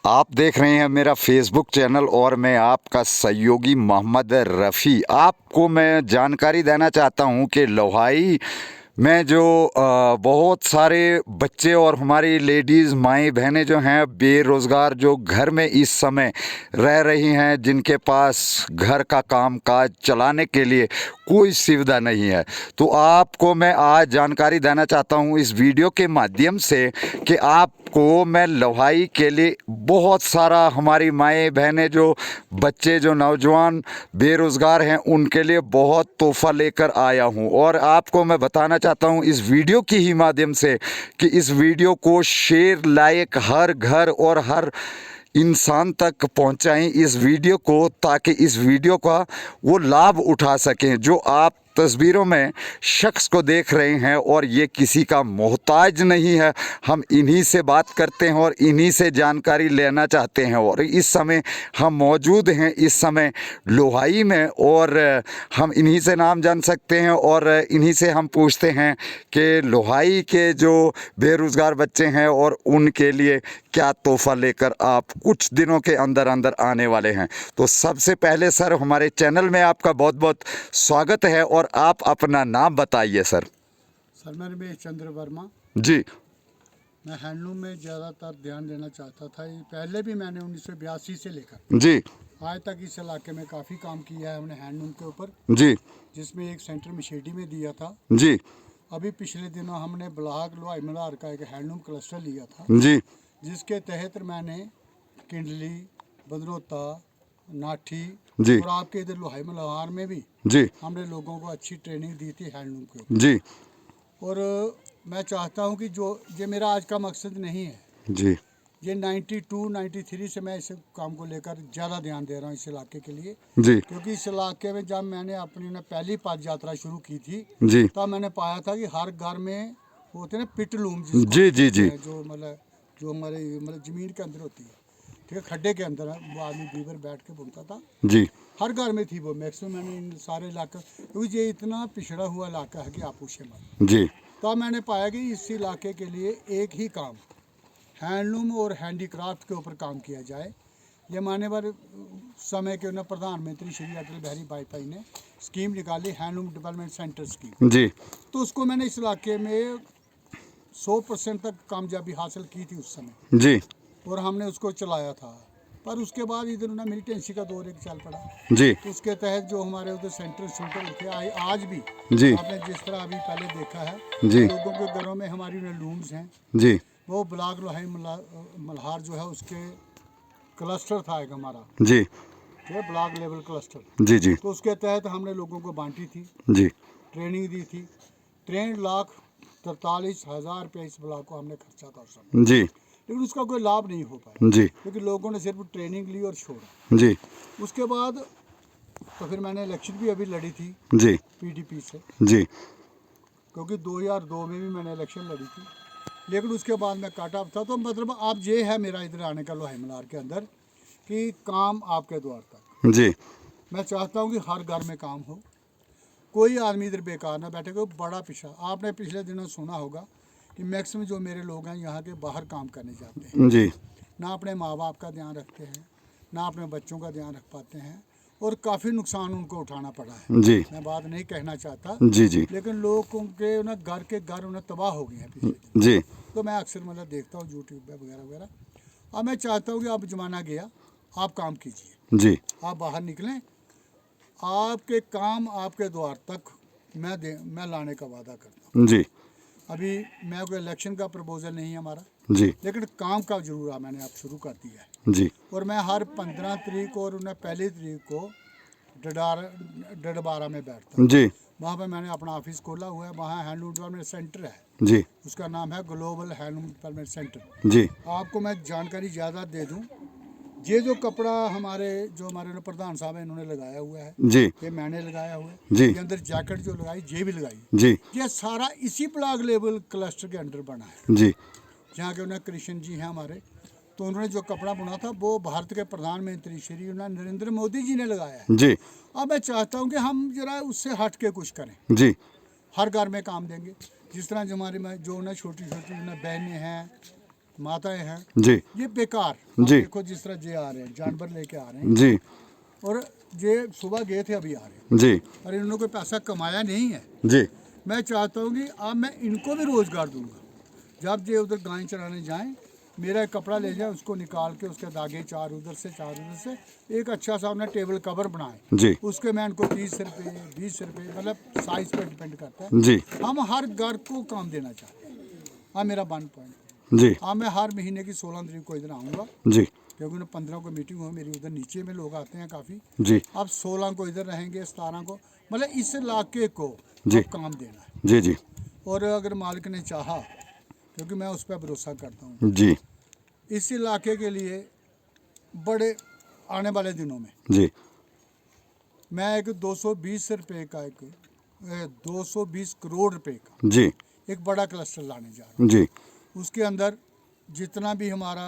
आप देख रहे हैं मेरा फेसबुक चैनल और मैं आपका सहयोगी मोहम्मद रफ़ी। आपको मैं जानकारी देना चाहता हूं कि लोहाई में जो बहुत सारे बच्चे और हमारी लेडीज़ माएँ बहनें जो हैं बेरोज़गार, जो घर में इस समय रह रही हैं, जिनके पास घर का काम काज चलाने के लिए कोई सुविधा नहीं है, तो आपको मैं आज जानकारी देना चाहता हूं इस वीडियो के माध्यम से कि आपको मैं लोहाई के लिए बहुत सारा हमारी माएँ बहनें, जो बच्चे, जो नौजवान बेरोज़गार हैं, उनके लिए बहुत तोहफ़ा लेकर आया हूं। और आपको मैं बताना चाहता हूं इस वीडियो की ही माध्यम से कि इस वीडियो को शेयर लायक हर घर और हर इंसान तक पहुंचाएं इस वीडियो को, ताकि इस वीडियो का वो लाभ उठा सकें। जो आप तस्वीरों में शख्स को देख रहे हैं और ये किसी का मोहताज नहीं है, हम इन्हीं से बात करते हैं और इन्हीं से जानकारी लेना चाहते हैं। और इस समय हम मौजूद हैं इस समय लोहाई में और हम इन्हीं से नाम जान सकते हैं और इन्हीं से हम पूछते हैं कि लोहाई के जो बेरोज़गार बच्चे हैं और उनके लिए क्या तोहफ़ा लेकर आप कुछ दिनों के अंदर अंदर आने वाले हैं। तो सबसे पहले सर, हमारे चैनल में आपका बहुत बहुत स्वागत है और आप अपना नाम बताइए सर। सर, मैं रमेश चंद्र वर्मा जी। मैं हैंडलूम में ज़्यादातर ध्यान देना चाहता था। ये पहले भी मैंने 1982 से लेकर जी। आज तक इस इलाके में काफ़ी काम किया है हमने हैंडलूम के ऊपर, जी। जिसमें एक सेंटर मशेडी में दिया था। जी। अभी पिछले दिनों हमने ब्लॉक लोहाई मल्हार का एक हैंडलूम क्लस्टर लिया था, जी। जिसके तहत मैंने किंडली, बदनोता, नाठी जी। और आपके इधर लोहाई मल्हार में भी जी। हमने लोगों को अच्छी ट्रेनिंग दी थी हैंडलूम के ऊपर। जी। और मैं चाहता हूँ कि जो ये मेरा आज का मकसद नहीं है, जी। ये 92 93 से मैं इस काम को लेकर ज़्यादा ध्यान दे रहा हूँ इस इलाके के लिए। जी। क्योंकि इस इलाके में जब मैंने अपनी पहली पद यात्रा शुरू की थी, जी। तब मैंने पाया था कि हर घर में वो होते हैं ना पिट लूम, जिसको जी। जी। कहते जी। हैं, जो हमारे ज़मीन के अंदर होती है, ठीक है, खड्डे के अंदर है, वो आदमी बीवर बैठ के बुनता था। जी। हर घर में थी वो मैक्सिमम। मैंने इन सारे इलाके, क्योंकि ये इतना पिछड़ा हुआ इलाका है कि आप पूछे मत। जी। तब मैंने पाया कि इस इलाके के लिए एक ही काम हैंडलूम और हैंडीक्राफ्ट के ऊपर काम किया जाए। ये मान्यवर समय के प्रधानमंत्री श्री अटल बिहारी वाजपेयी ने स्कीम निकाली, हैंडलूम डेवलपमेंट सेंटर स्कीम। जी। तो उसको मैंने इस इलाके में 100% तक कामयाबी हासिल की थी उस समय, जी। और हमने उसको चलाया था। पर उसके बाद इधर ना मिलिटेंसी का दौर एक चल पड़ा, जी। तो उसके तहत जो हमारे उधर सेंटर थे आज भी जी। आपने जिस तरह अभी पहले देखा है, जी। लोगों के घरों में हमारी लूम्स हैं। जी। वो ब्लॉक लोहाई मल्हार जो है उसके क्लस्टर था एक हमारा, जी। ठीक है, ब्लॉक लेवल क्लस्टर। जी। जी। तो उसके तहत हमने लोगों को बांटी थी, जी। ट्रेनिंग दी थी। 63,43,000 रुपये इस ब्लॉक को हमने खर्चा था उस समय, जी। लेकिन उसका कोई लाभ नहीं हो पाया, जी। क्योंकि लोगों ने सिर्फ ट्रेनिंग ली और छोड़ा। जी। उसके बाद तो फिर मैंने इलेक्शन भी अभी लड़ी थी जी। पीडीपी से, जी। क्योंकि 2002 में भी मैंने इलेक्शन लड़ी थी, लेकिन उसके बाद मैं काट ऑफ था। तो मतलब अब ये है मेरा इधर आने का लोहाई मल्हार के अंदर कि काम आपके द्वार तक। जी। मैं चाहता हूँ कि हर घर में काम हो, कोई आदमी इधर बेकार ना बैठे। कोई बड़ा पिछड़ा, आपने पिछले दिनों सुना होगा कि मैक्सिमम जो मेरे लोग हैं यहाँ के बाहर काम करने जाते हैं, जी। ना अपने माँ बाप का ध्यान रखते हैं, ना अपने बच्चों का ध्यान रख पाते हैं, और काफ़ी नुकसान उनको उठाना पड़ा है। जी। मैं बात नहीं कहना चाहता, जी। जी। लेकिन लोगों के ना घर उन्हें तबाह हो गए हैं पिछले दिन। जी। तो मैं अक्सर मतलब देखता हूँ यूट्यूब पे वगैरह वगैरह। अब मैं चाहता हूँ कि अब ज़माना गया, आप काम कीजिए, जी। आप बाहर निकलें, आपके काम आपके द्वार तक मैं लाने का वादा करता हूँ। जी। अभी मैं कोई इलेक्शन का प्रपोजल नहीं है हमारा, जी। लेकिन काम का जरूर मैंने अब शुरू कर दिया है। जी। और मैं हर 15 तारीख और उन्हें पहली तारीख को डडबारा में बैठता हूँ। जी। वहाँ पे मैंने अपना ऑफिस खोला हुआ है, वहाँ हैंडलूम डेवलपमेंट सेंटर है। जी। उसका नाम है ग्लोबल हैंडलूम डेवलपमेंट सेंटर। जी। आपको मैं जानकारी ज़्यादा दे दूँ, ये जो कपड़ा हमारे प्रधान साहब हैं इन्होंने लगाया हुआ है, जी। ये मैंने लगाया हुआ है। जी। ये अंदर जैकेट जो लगाई ये भी लगाई, जी। ये सारा इसी ब्लॉक लेवल क्लस्टर के अंडर बना है। जी। जहाँ के उन्हें कृष्ण जी हैं हमारे, तो उन्होंने जो कपड़ा बुना था वो भारत के प्रधानमंत्री श्री नरेंद्र मोदी जी ने लगाया है। जी। अब मैं चाहता हूँ कि हम जरा उससे हट के कुछ करें, जी। हर घर में काम देंगे। जिस तरह जो हमारे में जो छोटी छोटी बहनें हैं, माताएं हैं, जी ये बेकार। जी। देखो जिस तरह जे आ रहे हैं, जानवर लेके आ रहे हैं, जी और ये सुबह गए थे, अभी आ रहे हैं, जी और इन्होंने कोई पैसा कमाया नहीं है। जी मैं चाहता हूँ कि अब मैं इनको भी रोज़गार दूंगा। जब ये उधर गाय चराने जाएं, मेरा एक कपड़ा ले जाए, उसको निकाल के उसके धागे चार उधर से चार उधर से, एक अच्छा सा उन्हें टेबल कवर बनाए, जी उसके मैं इनको 30 रुपये 20 रुपये, मतलब साइज़ पर डिपेंड करता है। जी हम हर घर को काम देना चाहते हैं। हाँ, मेरा 1 पॉइंट। जी हाँ, मैं हर महीने की 16 तारीख को इधर आऊँगा, जी क्योंकि उन्हें 15 को मीटिंग हो मेरी, उधर नीचे में लोग आते हैं काफ़ी। जी अब 16 को इधर रहेंगे, 17 को, मतलब इस इलाके को जी। अब काम देना है। जी जी और अगर मालिक ने चाहा, क्योंकि मैं उस पर भरोसा करता हूँ, जी इस इलाके के लिए बड़े आने वाले दिनों में जी मैं एक 220 रुपये का, एक 220 करोड़ रुपए का जी एक बड़ा क्लस्टर लाने जा रहा जी हूँ। उसके अंदर जितना भी हमारा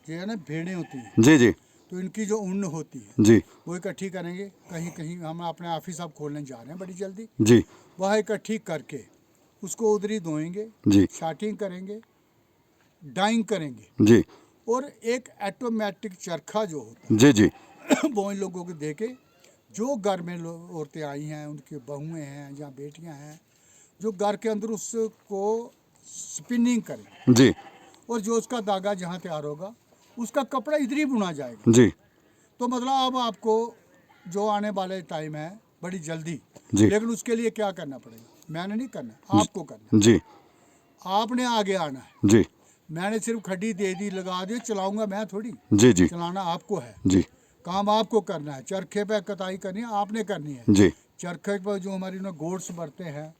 जो है ना, भेड़ें होती हैं, जी जी तो इनकी जो ऊन होती है जी वो इकट्ठी करेंगे। कहीं कहीं हम अपने ऑफिस अब खोलने जा रहे हैं बड़ी जल्दी, जी वह इकट्ठी करके उसको उधर ही धोएंगे, जी शार्टिंग करेंगे, डाइंग करेंगे, जी और एक ऑटोमेटिक चरखा जो होता जी जी है वो इन लोगों को दे के, जो घर में औरतें आई हैं, उनकी बहुएं हैं या बेटियां हैं, जो घर के अंदर उसको स्पिनिंग करें, जी और जो उसका धागा जहाँ तैयार होगा उसका कपड़ा इधर ही बुना जाएगा। जी तो मतलब अब आपको जो आने वाले टाइम है बड़ी जल्दी, जी लेकिन उसके लिए क्या करना पड़ेगा? मैंने नहीं करना, आपको करना जी है। आपने आगे आना है। जी मैंने सिर्फ खड्डी दे दी, लगा दी, चलाऊंगा मैं थोड़ी, जी जी चलाना आपको है। जी काम आपको करना है। चरखे पे कताई करनी है, आपने करनी है। जी चरखे पर जो हमारी ना गोड्स भरते हैं,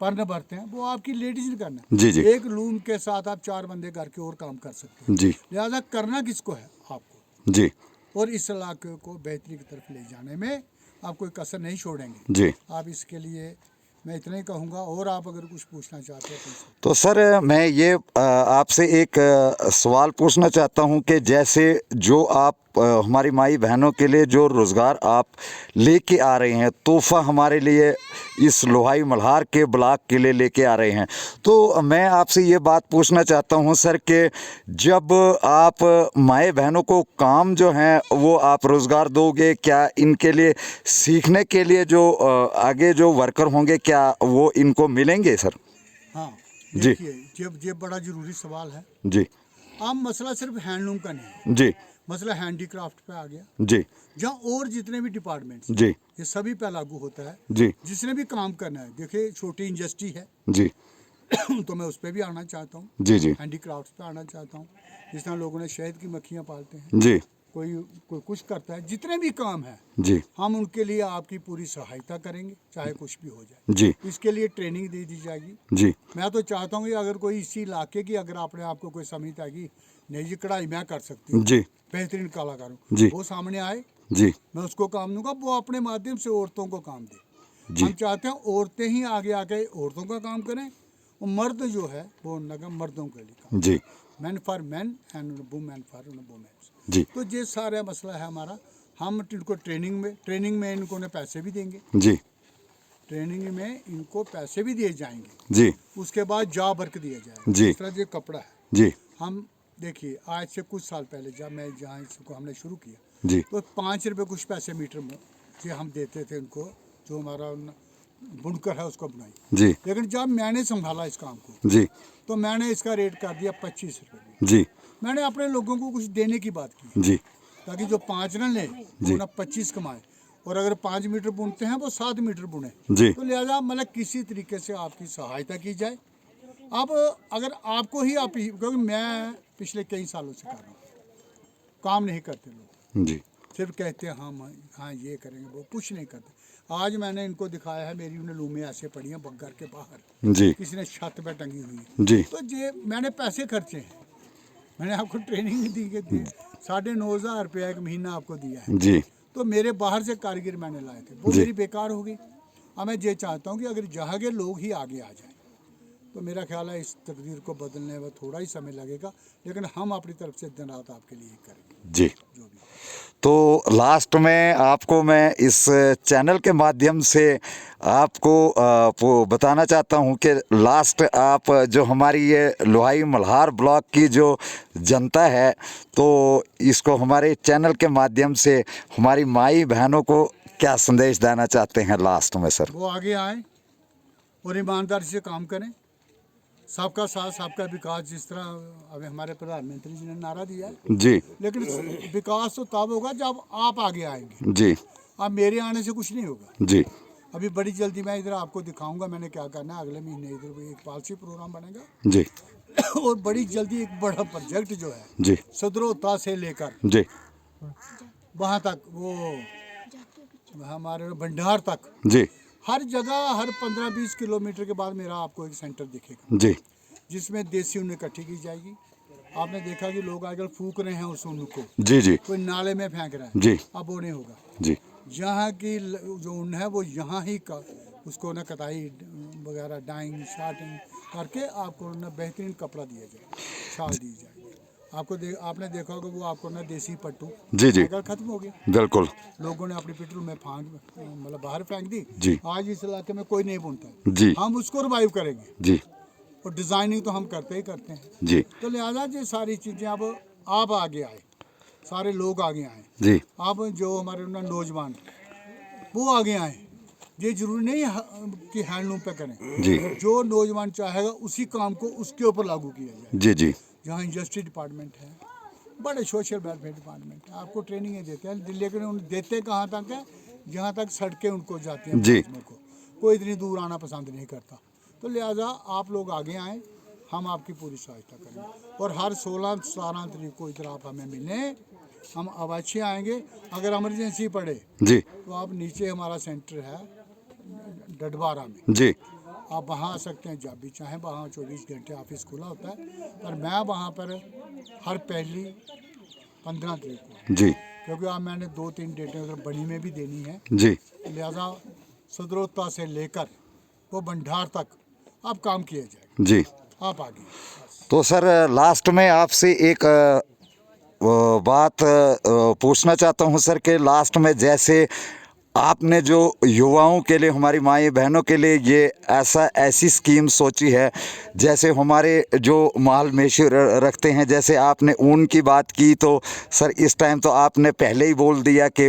पर्ण भरते हैं, वो आपकी लेडीज ने करना जी जी है। एक लूम के साथ आप 4 बंदे घर के और काम कर सकते हैं। जी लिहाजा करना किसको है? आपको। जी और इस इलाके को बेहतरी की तरफ ले जाने में आप कोई कसर नहीं छोड़ेंगे। जी। आप इसके लिए मैं इतना ही कहूँगा, और आप अगर कुछ पूछना चाहते हैं तो तो सर मैं ये आपसे एक सवाल पूछना चाहता हूँ कि जैसे जो आप हमारी माई बहनों के लिए जो रोज़गार आप लेके आ रहे हैं, तोहफ़ा हमारे लिए इस लोहाई मल्हार के ब्लॉक के लिए लेके आ रहे हैं, तो मैं आपसे ये बात पूछना चाहता हूँ सर कि जब आप माई बहनों को काम जो हैं वो आप रोज़गार दोगे, क्या इनके लिए सीखने के लिए जो आगे जो वर्कर होंगे क्या वो इनको मिलेंगे सर? हाँ, जी देखिए, जब ये बड़ा ज़रूरी सवाल है। जी अब मसला सिर्फ हैंडलूम का नहीं है, जी मसला हैंडीक्राफ्ट पे आ गया, जी जहाँ और जितने भी डिपार्टमेंट्स हैं, जी ये सभी पे लागू होता है। जी जिसने भी काम करना है, देखिए छोटी इंडस्ट्री है जी तो मैं उस पर भी आना चाहता हूँ, जी जी हैंडीक्राफ्ट पे आना चाहता हूँ। जिस तरह लोगों ने शहद की मक्खियाँ पालते हैं, जी कोई कोई कुछ करता है, जितने भी काम है जी हम उनके लिए आपकी पूरी सहायता करेंगे, चाहे कुछ भी हो जाए। जी इसके लिए ट्रेनिंग दे दी जाएगी। जी मैं तो चाहता हूँ कि अगर कोई इसी इलाके की, अगर आपने आपको कोई समझता है कि नहीं जी कढ़ाई मैं कर सकती हूँ, जी बेहतरीन कलाकार हूँ, जी वो सामने आए, जी मैं उसको काम दूंगा। वो अपने माध्यम से औरतों को काम दे। जी हम चाहते हैं औरतें ही आगे आके औरतों का काम करें, और मर्द जो है वो मर्दों के लिए काम, जी man for man and women for women. जी तो ये सारा मसला है हमारा। हम इनको ट्रेनिंग में इनको ने पैसे भी देंगे, जी ट्रेनिंग में इनको पैसे भी दिए जाएंगे। जी उसके बाद जॉब वर्क दिया जाएगा। जी जिस तरह ये कपड़ा है, जी हम देखिए आज से कुछ साल पहले जब मैं जहाँ इसको हमने शुरू किया, जी तो 5 रुपये कुछ पैसे मीटर में ये हम देते थे इनको, जो हमारा बुनकर है उसको बुनाई। जी लेकिन जब मैंने संभाला इस काम को, जी तो मैंने इसका रेट कर दिया 25 रुपये। जी मैंने अपने लोगों को कुछ देने की बात की, जी ताकि जो 5 न ले वो ना 25 कमाए, और अगर 5 मीटर बुनते हैं वो 7 मीटर बुने। जी तो लिहाजा मतलब किसी तरीके से आपकी सहायता की जाए। अब अगर आपको ही आप ही, क्योंकि मैं पिछले कई सालों से कर रहा हूँ, काम नहीं करते लोग, जी सिर्फ कहते हैं हाँ ये करेंगे, वो कुछ नहीं करते। आज मैंने इनको दिखाया है, मेरी उन्हें लूमें ऐसे पड़ी हैं घर के बाहर, जी किसी ने छत पे टंगी हुई है। जी तो ये मैंने पैसे खर्चे हैं, मैंने आपको ट्रेनिंग दी के दिए, 9,500 रुपया एक महीना आपको दिया है। जी तो मेरे बाहर से कारीगर मैंने लाए थे, वो जी। मेरी बेकार हो गई। अब मैं ये चाहता हूँ कि अगर जहाँ के लोग ही आगे आ जाएं, तो मेरा ख्याल है इस तकदीर को बदलने में थोड़ा ही समय लगेगा, लेकिन हम अपनी तरफ से दिन रात आपके लिए करेंगे जी। जो भी। तो लास्ट में आपको मैं इस चैनल के माध्यम से आपको वो बताना चाहता हूं कि लास्ट आप जो हमारी ये लोहाई मल्हार ब्लॉक की जो जनता है, तो इसको हमारे चैनल के माध्यम से हमारी माई बहनों को क्या संदेश देना चाहते हैं लास्ट में सर? वो आगे आएँ और ईमानदारी से काम करें। सबका साथ सबका विकास, जिस तरह अभी हमारे प्रधानमंत्री जी ने नारा दिया है। जी लेकिन विकास तो तब होगा जब आप आगे आएंगे। जी अब मेरे आने से कुछ नहीं होगा। जी अभी बड़ी जल्दी मैं इधर आपको दिखाऊंगा मैंने क्या करना है। अगले महीने इधर भी एक पॉलिसी प्रोग्राम बनेगा जी और बड़ी जल्दी एक बड़ा प्रोजेक्ट जो है जी सदरोता से लेकर जी वहाँ तक, वो हमारे भंडार तक, जी हर जगह हर 15-20 किलोमीटर के बाद मेरा आपको एक सेंटर दिखेगा जी जिसमें देसी ऊन इकट्ठी की जाएगी। आपने देखा कि लोग आजकल फूक रहे हैं उस ऊन को, जी जी कोई नाले में फेंक रहा है। जी अब वो नहीं होगा। जी यहाँ की जो ऊन है वो यहाँ ही का उसको ना कटाई वगैरह डाइंग शार्टिंग करके आपको ना बेहतरीन कपड़ा दिया जाए, शाल दी जाए। आपने देखा होगा वो आपको ना देसी पट्टू जी जी आजकल खत्म हो गया। बिल्कुल लोगों ने अपनी पेट्रोल में मतलब बाहर फेंक दी। जी आज इस इलाके में कोई नहीं बुनता। जी हम उसको रिवाइव करेंगे जी और डिज़ाइनिंग तो हम करते ही करते हैं। जी तो लिहाजा ये सारी चीज़ें अब आप आगे आए, सारे लोग आगे आए। जी अब जो हमारे ना नौजवान वो आगे आए। ये जरूरी नहीं कि हैंडलूम पे करें। जी जो नौजवान चाहेगा उसी काम को उसके ऊपर लागू किया जाए। जी जी जहाँ इंडस्ट्री डिपार्टमेंट है, बड़े सोशल वेलफेयर डिपार्टमेंट है, आपको ट्रेनिंगें देते हैं। लेकिन उन देते कहाँ तक है, जहाँ तक सड़कें उनको जाती हैं जी। मुलाजिमों को, कोई इतनी दूर आना पसंद नहीं करता। तो लिहाजा आप लोग आगे आएँ, हम आपकी पूरी सहायता करेंगे। और हर 16-17 तारीख को इधर आप हमें मिलें, हम अवश्य आएंगे। अगर इमरजेंसी पड़े जी तो आप नीचे हमारा सेंटर है डडवारा में, जी आप वहाँ आ सकते हैं जब भी चाहें। वहाँ 24 घंटे ऑफिस खुला होता है। पर मैं वहाँ पर हर पहली 15 तारीख को, जी क्योंकि अब मैंने 2-3 डेटें उधर बनी में भी देनी है, जी लिहाजा सदरोता से लेकर वो भंडार तक अब काम किया जाएगा। जी। आप आगे। तो सर लास्ट में आपसे एक बात पूछना चाहता हूँ सर कि लास्ट में जैसे आपने जो युवाओं के लिए, हमारी माई बहनों के लिए ये ऐसी स्कीम सोची है, जैसे हमारे जो माल मवेशी रखते हैं, जैसे आपने ऊन की बात की, तो सर इस टाइम तो आपने पहले ही बोल दिया कि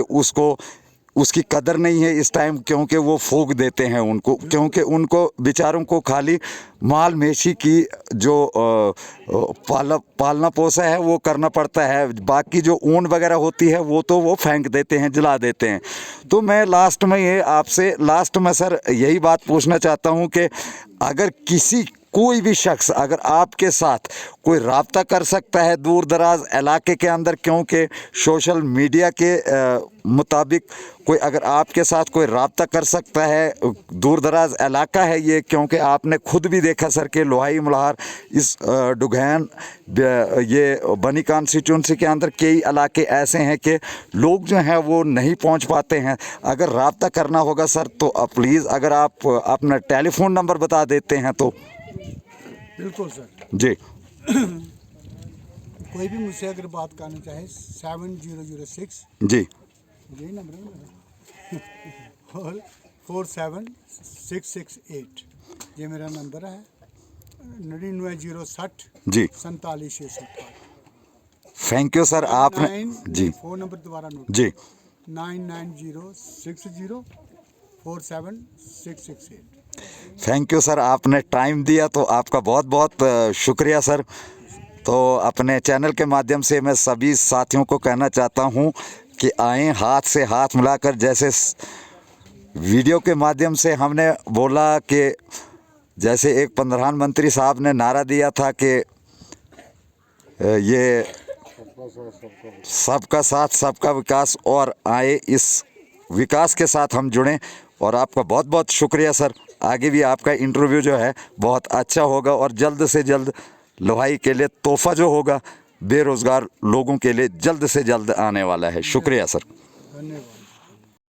उसकी कदर नहीं है इस टाइम, क्योंकि वो फूक देते हैं उनको, क्योंकि उनको बेचारों को खाली माल मवेशी की जो पालना पोसा है वो करना पड़ता है। बाकी जो ऊन वगैरह होती है वो तो वो फेंक देते हैं, जला देते हैं। तो मैं लास्ट में ये आपसे सर यही बात पूछना चाहता हूँ कि अगर कोई भी शख्स अगर आपके साथ कोई राब्ता कर सकता है दूर दराज इलाके के अंदर, क्योंकि सोशल मीडिया के मुताबिक कोई अगर आपके साथ कोई राब्ता कर सकता है, दूर दराज इलाका है ये, क्योंकि आपने खुद भी देखा सर कि लोहाई मल्हार इस डुगैन ये बनी कॉन्स्टिट्यूंसी के अंदर कई इलाके ऐसे हैं कि लोग जो हैं वो नहीं पहुंच पाते हैं। अगर राब्ता करना होगा सर तो प्लीज़ अगर आप अपना टेलीफोन नंबर बता देते हैं तो। बिल्कुल सर जी। कोई भी मुझसे अगर बात करना चाहे 7006 जी यही नंबर है मेरा और 47668 ये मेरा नंबर है। 9960 जी 4768। Thank you sir. आपने जी फ़ोन नंबर दोबारा नोट जी 9906047668। थैंक यू सर, आपने टाइम दिया तो आपका बहुत बहुत शुक्रिया सर। तो अपने चैनल के माध्यम से मैं सभी साथियों को कहना चाहता हूं कि आएँ हाथ से हाथ मिलाकर, जैसे वीडियो के माध्यम से हमने बोला कि जैसे एक प्रधानमंत्री साहब ने नारा दिया था कि ये सबका साथ सबका विकास, और आए इस विकास के साथ हम जुड़ें। और आपका बहुत बहुत शुक्रिया सर। आगे भी आपका इंटरव्यू जो है बहुत अच्छा होगा और जल्द से जल्द लोहाई के लिए तोहफ़ा जो होगा बेरोज़गार लोगों के लिए जल्द से जल्द आने वाला है। शुक्रिया सर। धन्यवाद।